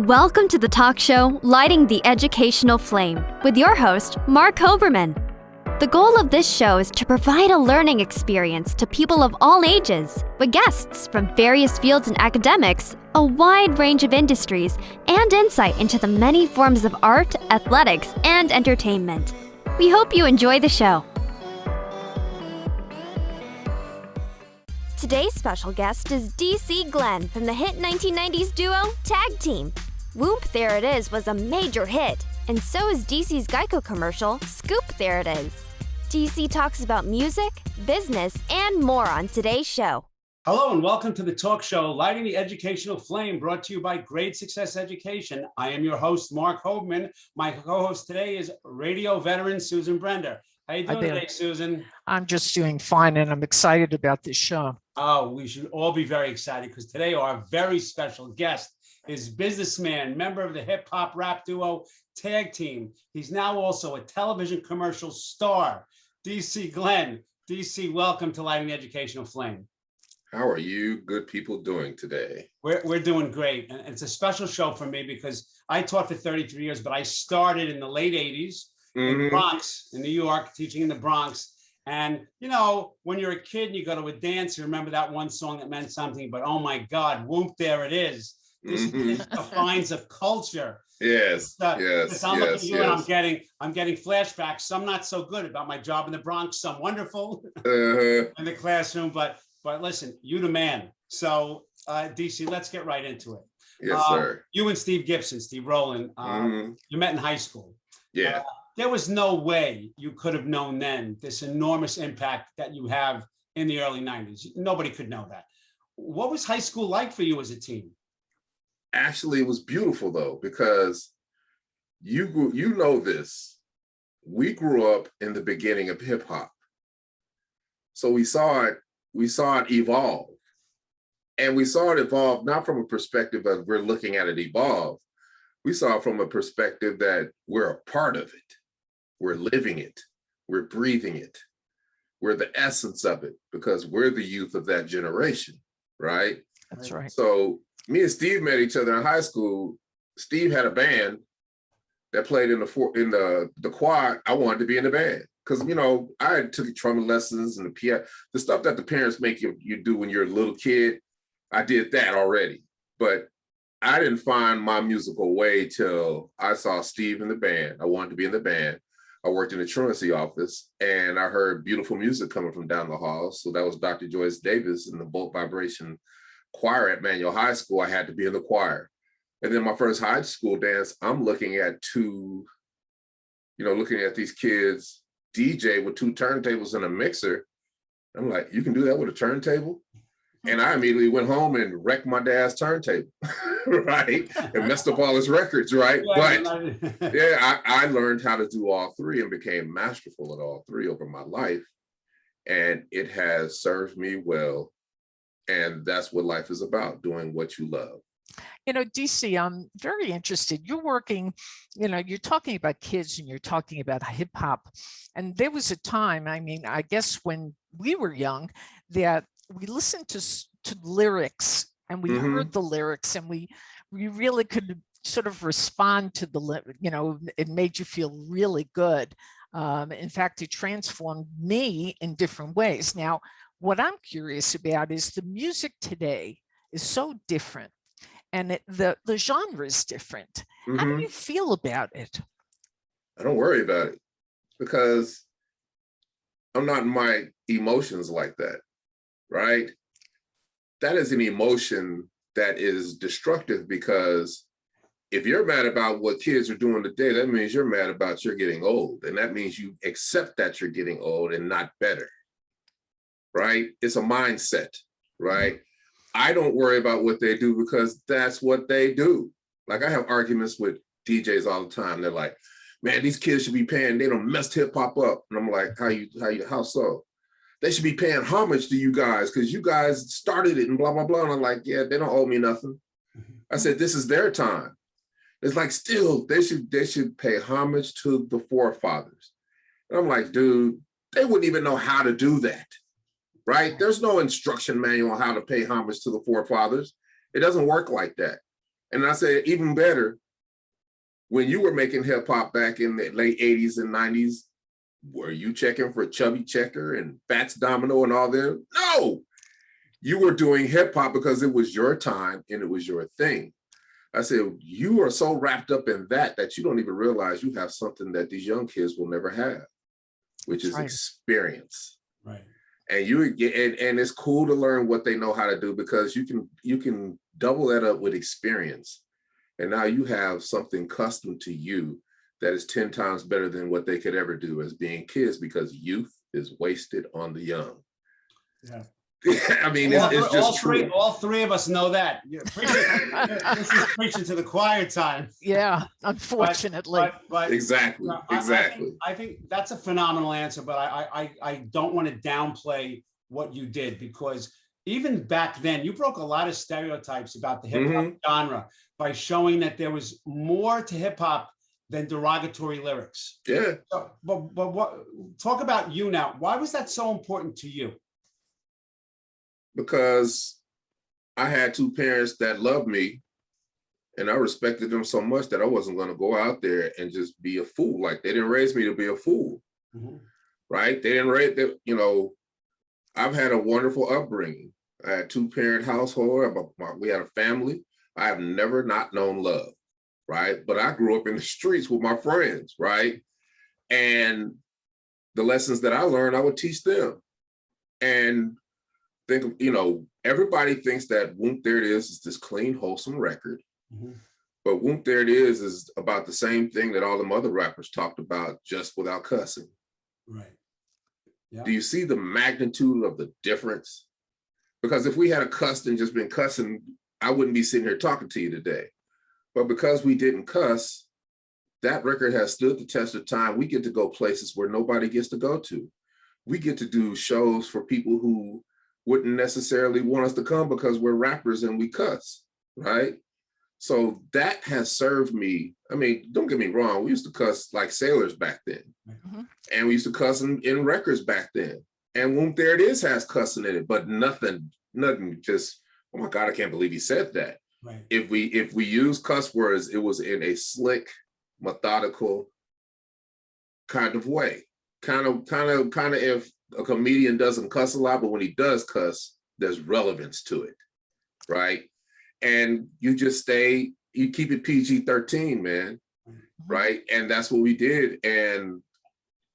Welcome to the talk show, Lighting the Educational Flame, with your host, Mark Hoberman. The goal of this show is to provide a learning experience to people of all ages, with guests from various fields and academics, a wide range of industries, and insight into the many forms of art, athletics, and entertainment. We hope you enjoy the show. Today's special guest is DC Glenn from the hit 1990s duo Tag Team. Whoomp, There It Is was a major hit, and so is DC's Geico commercial, Scoop, There It Is. DC talks about music, business, and more on today's show. Hello and welcome to the talk show, Lighting the Educational Flame, brought to you by Great Success Education. I am your host, Mark Hoberman. My co-host today is radio veteran Susan Brender. How you doing today, Susan? I'm just doing fine, and I'm excited about this show. Oh, we should all be very excited because today our very special guest is businessman, member of the hip hop rap duo Tag Team. He's now also a television commercial star, DC Glenn. DC, welcome to Lighting the Educational Flame. How are you good people doing today? We're doing great. And it's a special show for me because I taught for 33 years, but I started in the late 80s in the Bronx, in New York, teaching in the Bronx. And, you know, when you're a kid and you go to a dance, you remember that one song that meant something, but oh my God, Whoomp, There It Is. This defines a culture. Yes, I'm looking at you and I'm getting flashbacks. Some not so good about my job in the Bronx, some wonderful in the classroom, but listen, you the man. So DC, let's get right into it. Yes, sir. You and Steve Rowland, you met in high school. Yeah. There was no way you could have known then this enormous impact that you have in the early 90s. Nobody could know that. What was high school like for you as a teen? Actually, it was beautiful though, because you know this. We grew up in the beginning of hip hop. So we saw it evolve. And we saw it evolve not from a perspective of we're looking at it evolve. We saw it from a perspective that we're a part of it. We're living it. We're breathing it. We're the essence of it because we're the youth of that generation, right? That's right. So me and Steve met each other in high school. Steve had a band that played in the choir. I wanted to be in the band because, you know, I took trumpet lessons and the piano, the stuff that the parents make you do when you're a little kid. I did that already, but I didn't find my musical way till I saw Steve in the band. I wanted to be in the band. I worked in the truancy office and I heard beautiful music coming from down the hall. So that was Dr. Joyce Davis in the Bolt Vibration choir at Manual High School. I had to be in the choir. And then my first high school dance, I'm looking at these kids DJ with two turntables and a mixer. I'm like, you can do that with a turntable? And I immediately went home and wrecked my dad's turntable, right? And messed up all his records, right? But yeah, I learned how to do all three and became masterful at all three over my life. And it has served me well. And that's what life is about, doing what you love. You know, DC, I'm very interested. You're working, you know, you're talking about kids and you're talking about hip hop. And there was a time, I mean, I guess when we were young, that we listened to lyrics and we heard the lyrics and we really could sort of respond to it made you feel really good. In fact, it transformed me in different ways. Now, what I'm curious about is the music today is so different and the genre is different. How do you feel about it? I don't worry about it because I'm not in my emotions like that, right? That is an emotion that is destructive because if you're mad about what kids are doing today, that means you're mad about you're getting old. And that means you accept that you're getting old and not better. Right? It's a mindset, right? I don't worry about what they do because that's what they do. Like I have arguments with DJs all the time. They're like, man, these kids should be paying, they done messed hip hop up. And I'm like, how so? They should be paying homage to you guys because you guys started it and blah, blah, blah. And I'm like, yeah, they don't owe me nothing. I said, this is their time. It's like, still, they should pay homage to the forefathers. And I'm like, dude, they wouldn't even know how to do that. Right? There's no instruction manual on how to pay homage to the forefathers. It doesn't work like that. And I said, even better, when you were making hip hop back in the late 80s and 90s, were you checking for Chubby Checker and Fats Domino and all them? No, you were doing hip hop because it was your time and it was your thing. I said, you are so wrapped up in that you don't even realize you have something that these young kids will never have, which is experience. Right. And and it's cool to learn what they know how to do, because you can double that up with experience. And now you have something custom to you that is 10 times better than what they could ever do as being kids, because youth is wasted on the young. Yeah. I mean, it's just true. All three of us know that. This is preaching to the choir time. Yeah, unfortunately. But exactly. I think that's a phenomenal answer, but I don't want to downplay what you did, because even back then, you broke a lot of stereotypes about the hip hop genre by showing that there was more to hip hop than derogatory lyrics. Yeah. So, but what? Talk about you now. Why was that so important to you? Because I had two parents that loved me, and I respected them so much that I wasn't going to go out there and just be a fool. Like, they didn't raise me to be a fool, right? They didn't raise that. You know, I've had a wonderful upbringing. I had a 2-parent household. We had a family. I have never not known love, right? But I grew up in the streets with my friends, right? And the lessons that I learned, I would teach them. And think, you know, everybody thinks that Whoomp There It Is this clean, wholesome record. But Whoomp There It is about the same thing that all the other rappers talked about, just without cussing. Right. Yeah. Do you see the magnitude of the difference? Because if we had a cussed and just been cussing, I wouldn't be sitting here talking to you today. But because we didn't cuss, that record has stood the test of time. We get to go places where nobody gets to go to. We get to do shows for people who wouldn't necessarily want us to come because we're rappers and we cuss, right? So that has served me. I mean, don't get me wrong, we used to cuss like sailors back then. And we used to cuss in records back then. And Whoomp There It Is has cussing in it, but nothing just, oh my God, I can't believe he said that. Right. If we use cuss words, it was in a slick, methodical kind of way. Kind of if a comedian doesn't cuss a lot, but when he does cuss, there's relevance to it, right? And you just you keep it PG-13, man, right? And that's what we did, and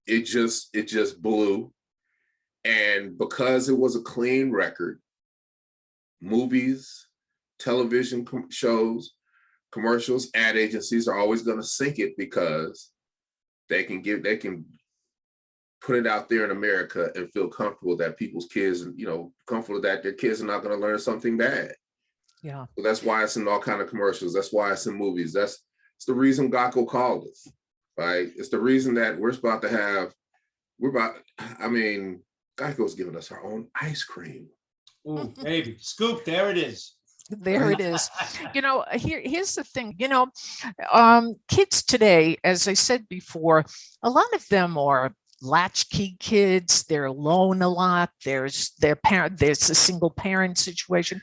it just blew. And because it was a clean record, movies, television shows, commercials, ad agencies are always going to sync it, because they can put it out there in America and feel comfortable that people's kids, you know, comfortable that their kids are not going to learn something bad. Yeah. So that's why it's in all kind of commercials. That's why it's in movies. It's the reason Geico called us, right? It's the reason that Geico's giving us our own ice cream. Ooh, baby, scoop, there it is. There it is. You know, here's the thing, you know, kids today, as I said before, a lot of them are latchkey kids. They're alone a lot. There's a single parent situation.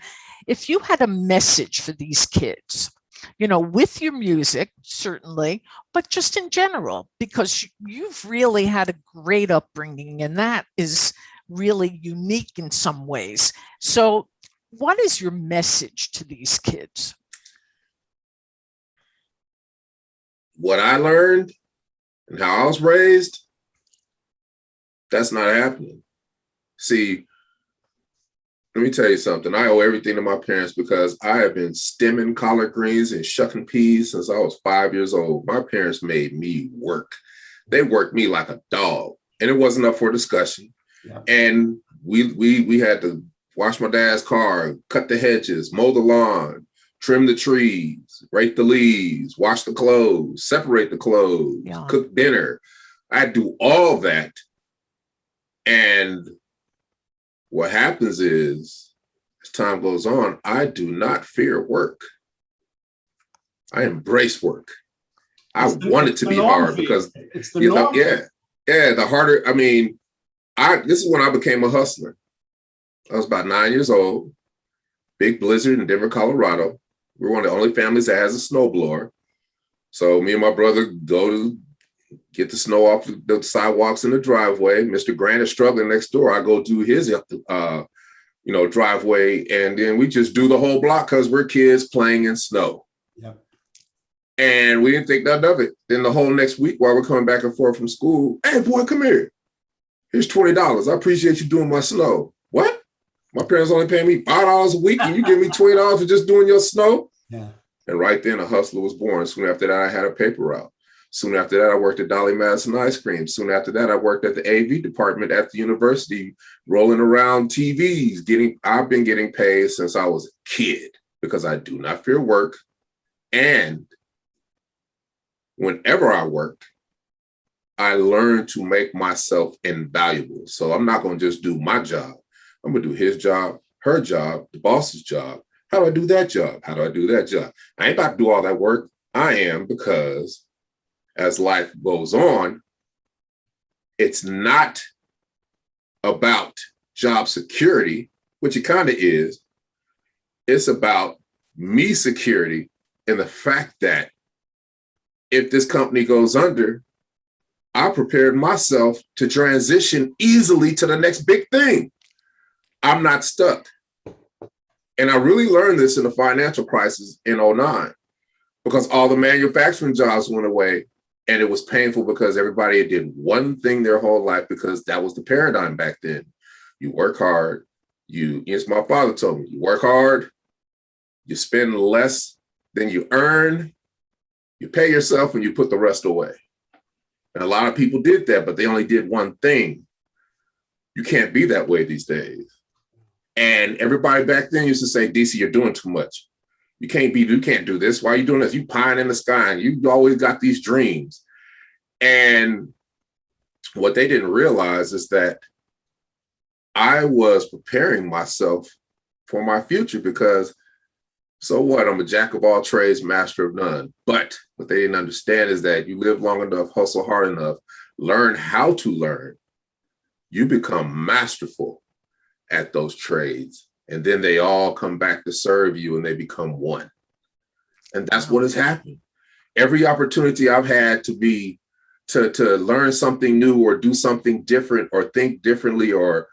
If you had a message for these kids, you know, with your music, certainly, but just in general, because you've really had a great upbringing, and that is really unique in some ways. So what is your message to these kids? What I learned and how I was raised, that's not happening. See, let me tell you something. I owe everything to my parents, because I have been stemming collard greens and shucking peas since I was 5 years old. My parents made me work. They worked me like a dog, and it wasn't up for discussion. Yeah. And we had to wash my dad's car, cut the hedges, mow the lawn, trim the trees, rake the leaves, wash the clothes, separate the clothes, cook dinner. I do all that. And what happens is, as time goes on, I do not fear work. I embrace work. I want it to be hard, because it's the norm. The harder. I mean, this is when I became a hustler. I was about 9 years old. Big blizzard in Denver, Colorado. We're one of the only families that has a snowblower. So me and my brother go to get the snow off the sidewalks in the driveway. Mr. Grant is struggling next door. I go do his, driveway, and then we just do the whole block because we're kids playing in snow. Yep. And we didn't think nothing of it. Then the whole next week while we're coming back and forth from school, hey boy, come here. Here's $20. I appreciate you doing my snow. What? My parents only pay me $5 a week and you give me $20 for just doing your snow? Yeah. And right then a hustler was born. Soon after that, I had a paper route. Soon after that, I worked at Dolly Madison Ice Cream. Soon after that, I worked at the AV department at the university, rolling around TVs. I've been getting paid since I was a kid because I do not fear work. And whenever I work, I learned to make myself invaluable. So I'm not going to just do my job. I'm going to do his job, her job, the boss's job. How do I do that job? How do I do that job? I ain't about to do all that work. I am, because as life goes on, it's not about job security, which it kind of is. It's about me security and the fact that if this company goes under, I prepared myself to transition easily to the next big thing. I'm not stuck. And I really learned this in the financial crisis in 2009, because all the manufacturing jobs went away. And it was painful because everybody did one thing their whole life, because that was the paradigm back then. You work hard. As my father told me, you work hard, you spend less than you earn, you pay yourself, and you put the rest away. And a lot of people did that, but they only did one thing. You can't be that way these days. And everybody back then used to say, DC, you're doing too much. You can't do this. Why are you doing this? You pine in the sky and you always got these dreams. And what they didn't realize is that I was preparing myself for my future, because so what? I'm a jack of all trades, master of none. But what they didn't understand is that you live long enough, hustle hard enough, learn how to learn, you become masterful at those trades. And then they all come back to serve you and they become one. And that's what has happened. Every opportunity I've had to learn something new or do something different or think differently or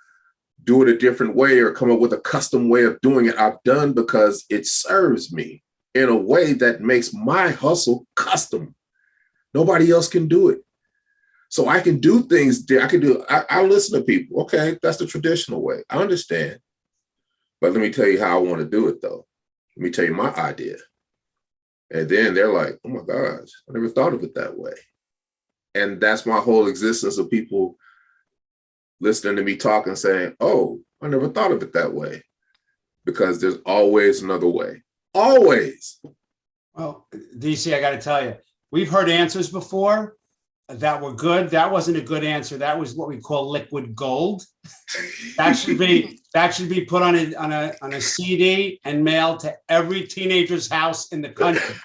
do it a different way or come up with a custom way of doing it, I've done because it serves me in a way that makes my hustle custom. Nobody else can do it. So I can do things. I listen to people. Okay, that's the traditional way. I understand. But let me tell you how I want to do it, though. Let me tell you my idea. And then they're like, oh, my gosh, I never thought of it that way. And that's my whole existence of people listening to me talk and saying, oh, I never thought of it that way. Because there's always another way. Always. Well, DC, I got to tell you, we've heard answers before that were good. That wasn't a good answer. That was what we call liquid gold. That should be put on a CD and mailed to every teenager's house in the country.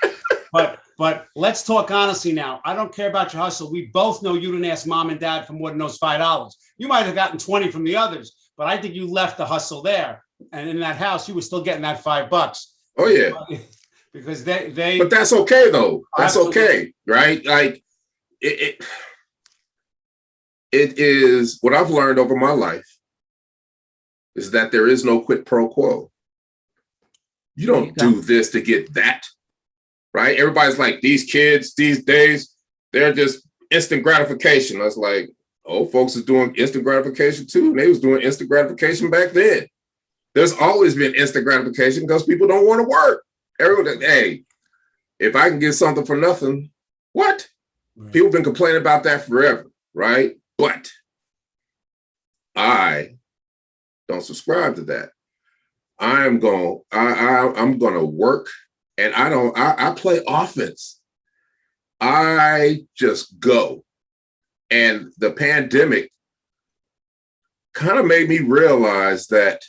But let's talk honestly now. I don't care about your hustle. We both know you didn't ask mom and dad for more than those $5. You might have gotten 20 from the others, but I think you left the hustle there. And in that house, you were still getting that $5. Oh yeah. Because they But that's okay though. That's okay, right? Like it is what I've learned over my life is that there is no quid pro quo. You don't do this to get that, right? Everybody's like, these kids these days, they're just instant gratification. I was like, old folks is doing instant gratification too. And they was doing instant gratification back then. There's always been instant gratification because people don't want to work. Everyone, hey, if I can get something for nothing, what? Right. People have been complaining about that forever, right? But I don't subscribe to that. I'm gonna work, and I play offense. I just go. And the pandemic kind of made me realize that,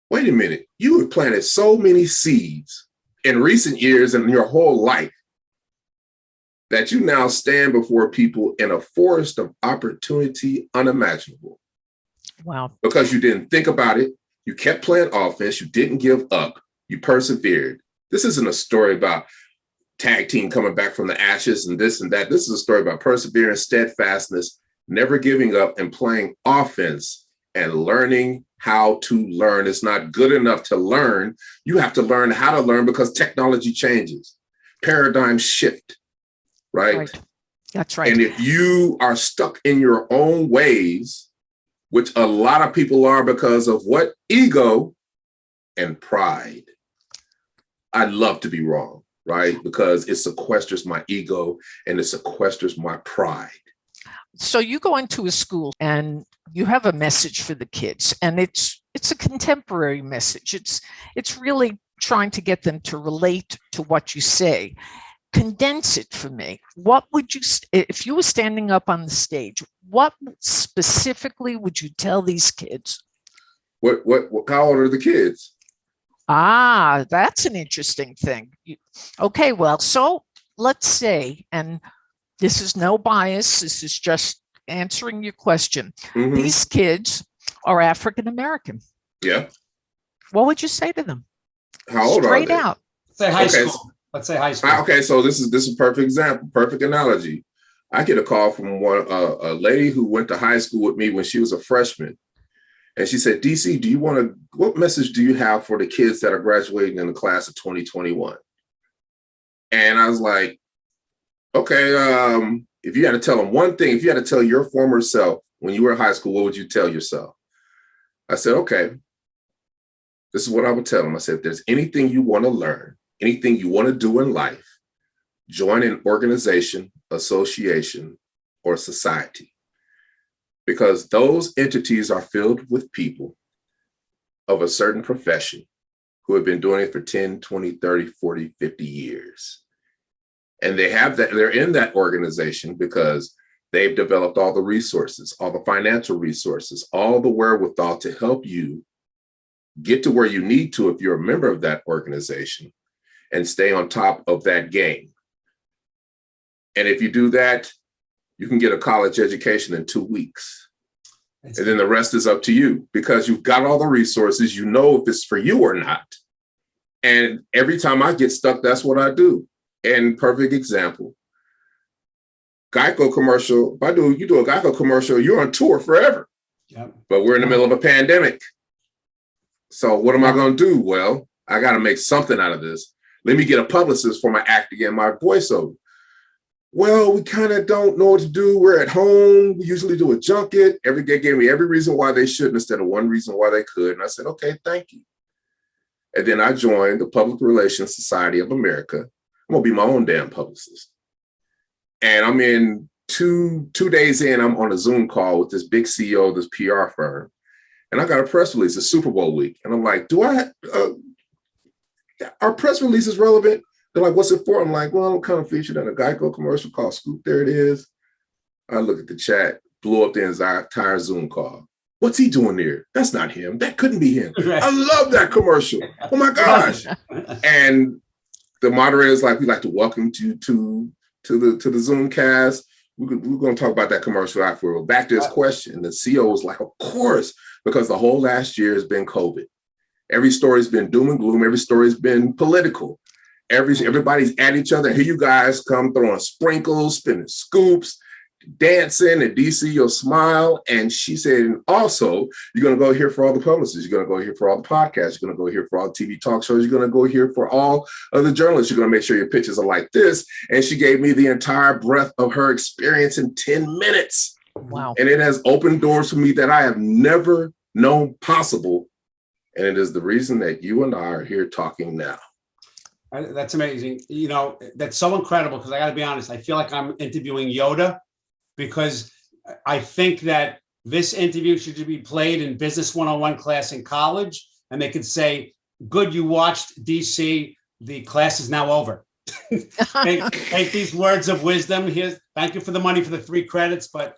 wait a minute, you have planted so many seeds in recent years and your whole life that you now stand before people in a forest of opportunity unimaginable. Wow. Because you didn't think about it. You kept playing offense. You didn't give up. You persevered. This isn't a story about tag team coming back from the ashes and this and that. This is a story about perseverance, steadfastness, never giving up, and playing offense and learning how to learn. It's not good enough to learn. You have to learn how to learn because technology changes. Paradigms shift, right? That's right. And if you are stuck in your own ways, which a lot of people are because of what? Ego and pride. I'd love to be wrong, right? Because it sequesters my ego and it sequesters my pride. So you go into a school and you have a message for the kids, and it's a contemporary message. It's really trying to get them to relate to what you say. Condense it for me. What would you, if you were standing up on the stage, what specifically would you tell these kids? How old are the kids? Ah, that's an interesting thing. Okay, well, so let's say, and this is no bias, this is just answering your question. Mm-hmm. These kids are African American. Yeah. What would you say to them? How old Straight are they? out. Say high school. Let's say high school. Okay, so this is a perfect example, perfect analogy. I get a call from a lady who went to high school with me when she was a freshman. And she said, DC, what message do you have for the kids that are graduating in the class of 2021? And I was like, okay, if you had to tell them one thing, if you had to tell your former self when you were in high school, what would you tell yourself? I said, okay, this is what I would tell them. I said, if there's anything you want to learn, anything you want to do in life, join an organization, association, or society. Because those entities are filled with people of a certain profession who have been doing it for 10, 20, 30, 40, 50 years. And they're in that organization because they've developed all the resources, all the financial resources, all the wherewithal to help you get to where you need to if you're a member of that organization and stay on top of that game. And if you do that, you can get a college education in 2 weeks. And then the rest is up to you because you've got all the resources, you know if it's for you or not. And every time I get stuck, that's what I do. And perfect example, Geico commercial, you do a Geico commercial, you're on tour forever. Yep. But we're in the middle of a pandemic. So what am I going to do? Well, I got to make something out of this. Let me get a publicist for my acting and my voiceover. Well, we kind of don't know what to do. We're at home. We usually do a junket. They gave me every reason why they shouldn't instead of one reason why they could. And I said, okay, thank you. And then I joined the Public Relations Society of America. I'm going to be my own damn publicist. And I'm in two days in, I'm on a Zoom call with this big CEO of this PR firm. And I got a press release, it's Super Bowl week. And I'm like, are press releases relevant? They're like, what's it for? I'm like, well, I'm kind of featured in a Geico commercial called Scoop. There it is. I look at the chat, blew up the entire Zoom call. What's he doing there? That's not him. That couldn't be him. Right. I love that commercial. Oh my gosh. And the moderator's like, we'd like to welcome you to the Zoom cast. We're going to talk about that commercial after. Back to his question. The CEO was like, of course, because the whole last year has been COVID. Every story's been doom and gloom. Every story's been political. Everybody's at each other. Here you guys come throwing sprinkles, spinning scoops, dancing, and DC, you'll smile. And she said, and also, you're going to go here for all the publicists. You're going to go here for all the podcasts. You're going to go here for all the TV talk shows. You're going to go here for all of the journalists. You're going to make sure your pitches are like this. And she gave me the entire breadth of her experience in 10 minutes. Wow. And it has opened doors for me that I have never known possible. And it is the reason that you and I are here talking now. That's amazing. You know, that's so incredible because I got to be honest, I feel like I'm interviewing Yoda because I think that this interview should be played in Business 101 class in college. And they could say, good, you watched DC, the class is now over. take these words of wisdom. Here, thank you for the money for the 3 credits. But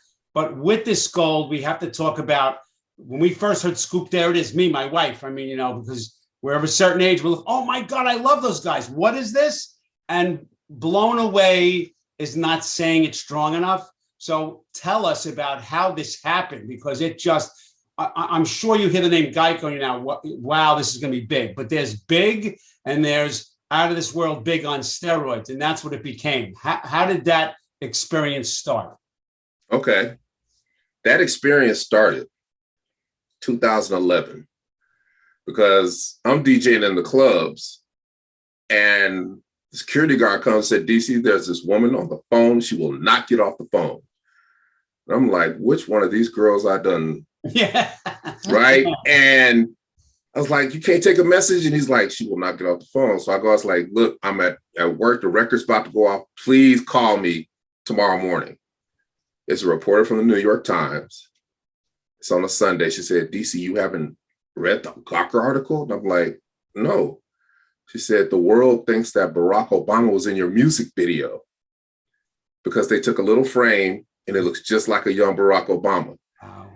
with this gold, we have to talk about when we first heard Scoop, there it is, me, my wife. I mean, you know, because we're of a certain age, we're like, oh my God, I love those guys. What is this? And blown away is not saying it strong enough. So tell us about how this happened, because it just, I'm sure you hear the name Geico and you're now, wow, this is going to be big. But there's big and there's out of this world big on steroids. And that's what it became. How did that experience start? Okay. That experience started 2011 because I'm DJing in the clubs and the security guard comes and said, DC, there's this woman on the phone. She will not get off the phone. And I'm like, which one of these girls I done? Yeah. Right. And I was like, you can't take a message. And he's like, she will not get off the phone. So I was like, look, I'm at work. The record's about to go off. Please call me tomorrow morning. It's a reporter from the New York Times. It's on a Sunday. She said, DC, you haven't read the Gawker article? And I'm like, no. She said, the world thinks that Barack Obama was in your music video because they took a little frame and it looks just like a young Barack Obama. Wow.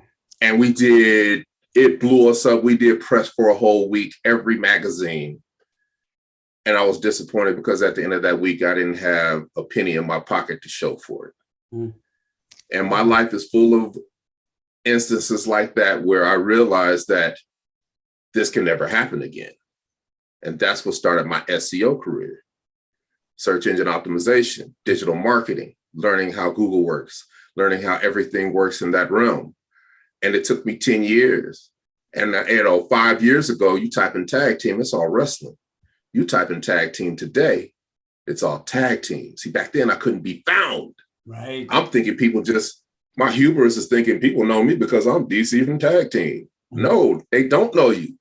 And it blew us up. We did press for a whole week, every magazine. And I was disappointed because at the end of that week, I didn't have a penny in my pocket to show for it. Mm. And my life is full of instances like that where I realized that this can never happen again. And that's what started my SEO career. Search engine optimization, digital marketing, learning how Google works, learning how everything works in that realm. And it took me 10 years. And 5 years ago, you type in tag team, it's all wrestling. You type in tag team today, it's all tag team. See, back then I couldn't be found. Right. I'm thinking my hubris is thinking people know me because I'm DC from tag team. Mm-hmm. No, they don't know you.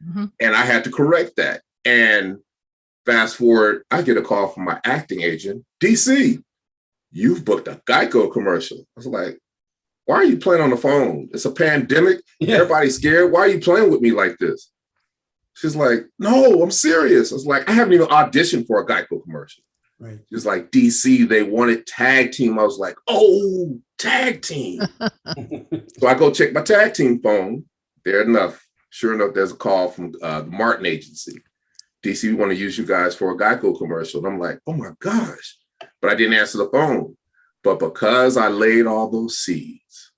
Mm-hmm. And I had to correct that. And fast forward, I get a call from my acting agent, DC, you've booked a Geico commercial. I was like, why are you playing on the phone? It's a pandemic. Yeah. Everybody's scared. Why are you playing with me like this? She's like, no, I'm serious. I was like, I haven't even auditioned for a Geico commercial. Right. She's like, DC, they wanted tag team. I was like, oh, tag team. So I go check my tag team phone. Sure enough, there's a call from the Martin agency. DC, we want to use you guys for a Geico commercial. And I'm like, oh my gosh. But I didn't answer the phone. But because I laid all those seeds,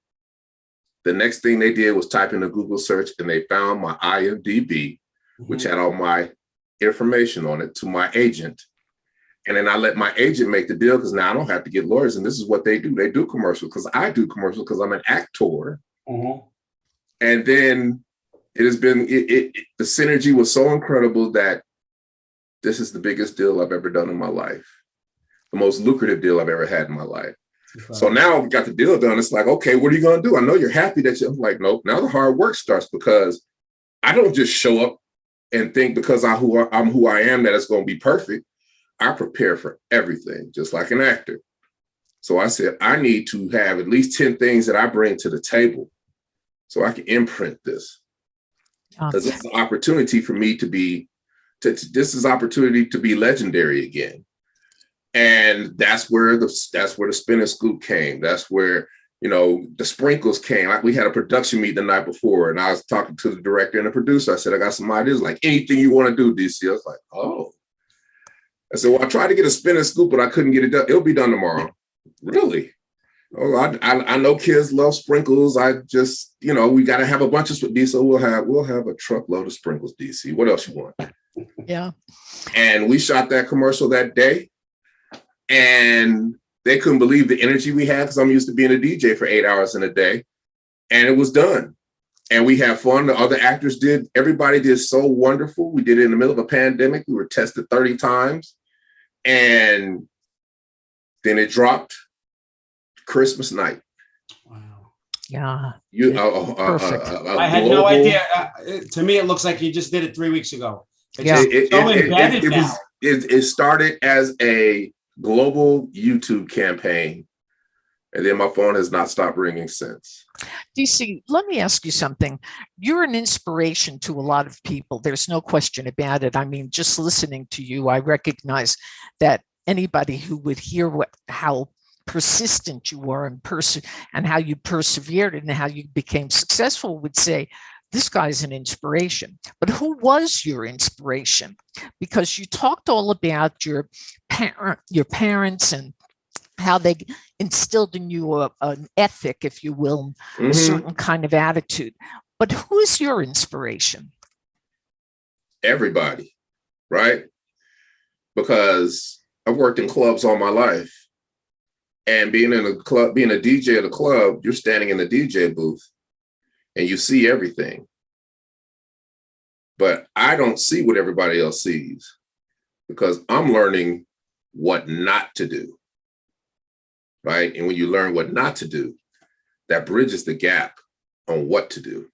the next thing they did was type in a Google search and they found my IMDb, which had all my information on it, to my agent. And then I let my agent make the deal because now I don't have to get lawyers. And this is what they do. They do commercials because I do commercials because I'm an actor. Mm-hmm. And then it has been, the synergy was so incredible that this is the biggest deal I've ever done in my life. The most lucrative deal I've ever had in my life. So now we got the deal done. It's like, okay, what are you going to do? I know you're happy that I'm like, nope. Now the hard work starts because I don't just show up and think because I'm who I am that it's going to be perfect. I prepare for everything, just like an actor. So I said, I need to have at least 10 things that I bring to the table so I can imprint this. Because this is an opportunity for me to be legendary again. And that's where the spin and scoop came. That's where, the sprinkles came. We had a production meet the night before, and I was talking to the director and the producer. I said, I got some ideas, like anything you want to do, DC. I was like, oh. I said, well, I tried to get a spin and scoop, but I couldn't get it done. It'll be done tomorrow. Really? Oh, I know kids love sprinkles. I just, we got to have a bunch of DC. So we'll have a truckload of sprinkles, DC. What else you want? Yeah. And we shot that commercial that day. And they couldn't believe the energy we had because I'm used to being a DJ for 8 hours in a day. And it was done. And we had fun. The other actors did. Everybody did so wonderful. We did it in the middle of a pandemic. We were tested 30 times. And then it dropped Christmas night. Wow. Yeah. Perfect. I had no idea. To me, it looks like you just did it 3 weeks ago. It started as a global YouTube campaign. And then my phone has not stopped ringing since. DC, let me ask you something. You're an inspiration to a lot of people. There's no question about it. I mean, just listening to you, I recognize that anybody who would hear how persistent you were and how you persevered and how you became successful would say, this guy's an inspiration. But who was your inspiration? Because you talked all about your parents and how they instilled in you an ethic, if you will, a certain kind of attitude. But who is your inspiration? Everybody, right? Because I've worked in clubs all my life. And being in a club, being a DJ at a club, you're standing in the DJ booth and you see everything. But I don't see what everybody else sees because I'm learning what not to do, right? And when you learn what not to do, that bridges the gap on what to do.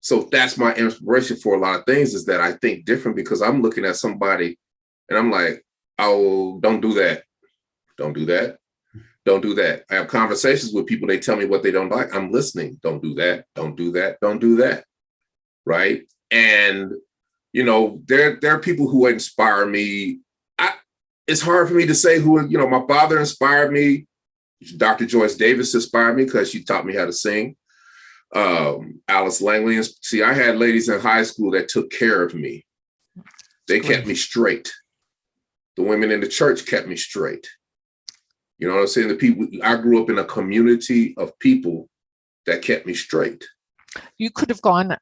So that's my inspiration for a lot of things, is that I think different because I'm looking at somebody and I'm like, oh, don't do that. Don't do that. Don't do that. I have conversations with people. They tell me what they don't like. I'm listening. Don't do that. Don't do that. Don't do that. Right. And, you know, there are people who inspire me. It's hard for me to say who, you know, my father inspired me. Dr. Joyce Davis inspired me because she taught me how to sing. Alice Langley. See, I had ladies in high school that took care of me. They kept me straight. The women in the church kept me straight. You know what I'm saying? The people, I grew up in a community of people that kept me straight. You could have gone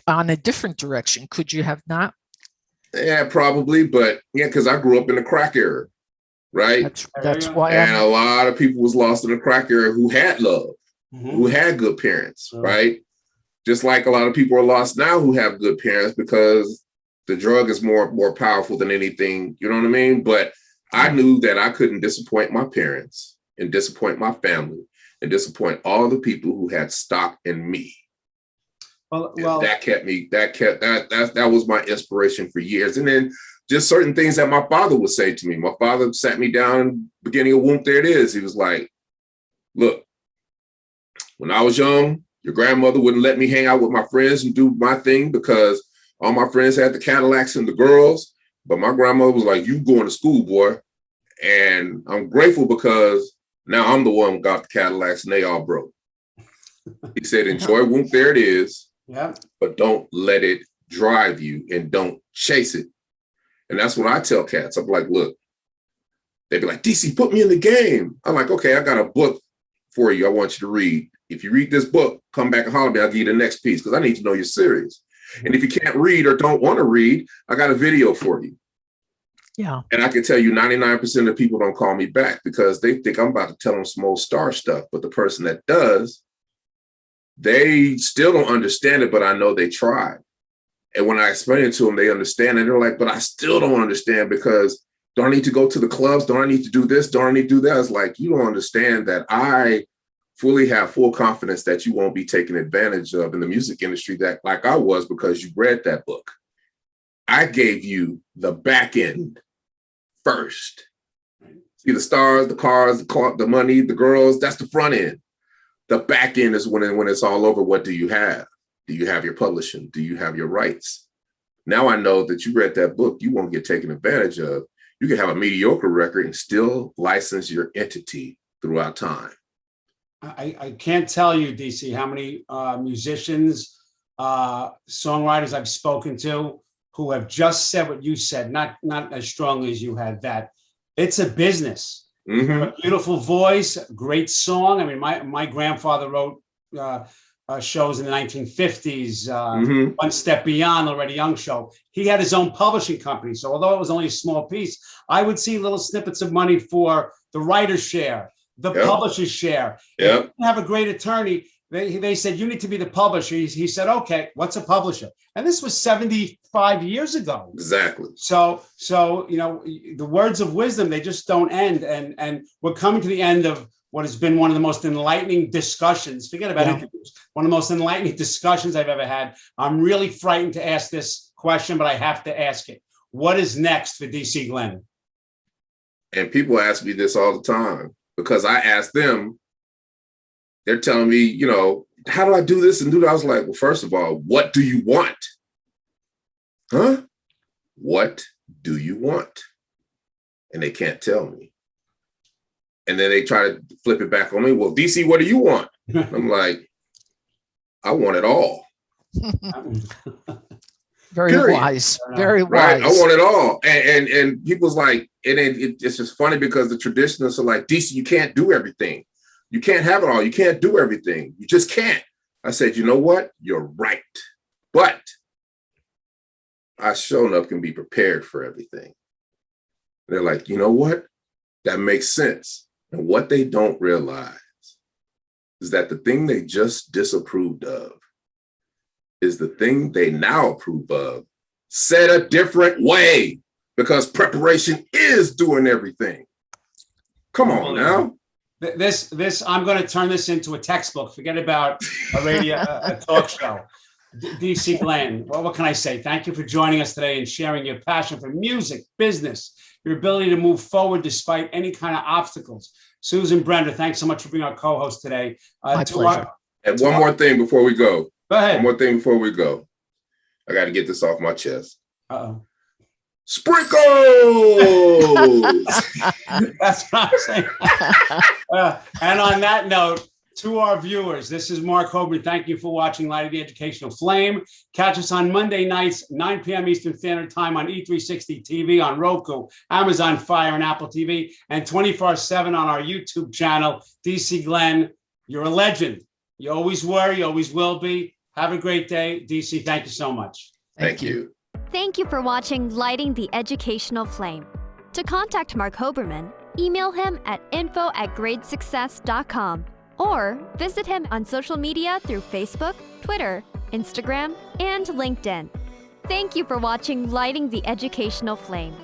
on a different direction. Could you have not? Yeah, probably. But yeah, because I grew up in the crack era, right? That's why. And a lot of people was lost in the crack era who had love, who had good parents, right? Just like a lot of people are lost now who have good parents because the drug is more powerful than anything. You know what I mean? But I knew that I couldn't disappoint my parents and disappoint my family and disappoint all the people who had stock in me. Well, that was my inspiration for years. And then just certain things that my father would say to me. My father sat me down beginning of Whoomp, There It Is. He was like, look, when I was young, your grandmother wouldn't let me hang out with my friends and do my thing because all my friends had the Cadillacs and the girls. But my grandmother was like, you going to school, boy. And I'm grateful because now I'm the one who got the Cadillacs and they all broke. He said, enjoy Whoomp, There It Is, but don't let it drive you and don't chase it. And that's what I tell cats. I'm like, look, they'd be like, DC, put me in the game. I'm like, okay, I got a book for you I want you to read. If you read this book, come back and holler at me, I'll give you the next piece because I need to know you're serious. And if you can't read or don't want to read, I got a video for you. Yeah. And I can tell you 99% of people don't call me back because they think I'm about to tell them some old star stuff. But the person that does, they still don't understand it, but I know they tried. And when I explain it to them, they understand it. They're like, but I still don't understand because do I need to go to the clubs? Do I need to do this? Do I need to do that? It's like, you don't understand that I fully have full confidence that you won't be taken advantage of in the music industry that like I was because you read that book. I gave you the back end first. See the stars, the cars, the money, the girls, that's the front end. The back end is when it's all over. What do you have? Do you have your publishing? Do you have your rights? Now I know that you read that book, you won't get taken advantage of. You can have a mediocre record and still license your entity throughout time. I can't tell you, DC, how many musicians, songwriters I've spoken to who have just said what you said, not as strongly as you had that. It's a business. A beautiful voice, great song. I mean, my grandfather wrote shows in the 1950s, One Step Beyond, Already Young show. He had his own publishing company. So although it was only a small piece, I would see little snippets of money for the writer's share, the publisher's share. If you have a great attorney, they said, you need to be the publisher. He said, okay, what's a publisher? And this was 75 years ago. Exactly. So you know, the words of wisdom, they just don't end. And we're coming to the end of what has been one of the most enlightening discussions. Forget about interviews. One of the most enlightening discussions I've ever had. I'm really frightened to ask this question, but I have to ask it. What is next for DC Glennon? And people ask me this all the time because I ask them, they're telling me, you know, how do I do this and do that? I was like, well, first of all, what do you want? Huh? What do you want? And they can't tell me. And then they try to flip it back on me. Well, DC, what do you want? I'm like, I want it all. Very wise. Very wise. Right? I want it all. And people's like, it's just funny because the traditionalists are like, DC, you can't do everything. You can't have it all. You can't do everything. You just can't. I said, you know what? You're right. But I sure enough can be prepared for everything. They're like, you know what? That makes sense. And what they don't realize is that the thing they just disapproved of is the thing they now approve of, said a different way, because preparation is doing everything. Come on now. This I'm going to turn this into a textbook. Forget about a radio, a talk show. DC Glenn, well, what can I say? Thank you for joining us today and sharing your passion for music, business, your ability to move forward despite any kind of obstacles. Susan Brenda, thanks so much for being our co-host today. My pleasure. And one more thing before we go. Go ahead. One more thing before we go. I got to get this off my chest. Uh-oh. Sprinkles! That's what I'm saying. And on that note, to our viewers, this is Mark Hoberman. Thank you for watching Light of the Educational Flame. Catch us on Monday nights, 9 p.m. Eastern Standard Time on E360 TV, on Roku, Amazon Fire, and Apple TV, and 24/7 on our YouTube channel. DC Glenn, you're a legend. You always were, you always will be. Have a great day. DC, thank you so much. Thank you. Thank you for watching Lighting the Educational Flame. To contact Mark Hoberman, email him at info@gradesuccess.com or visit him on social media through Facebook, Twitter, Instagram, and LinkedIn. Thank you for watching Lighting the Educational Flame.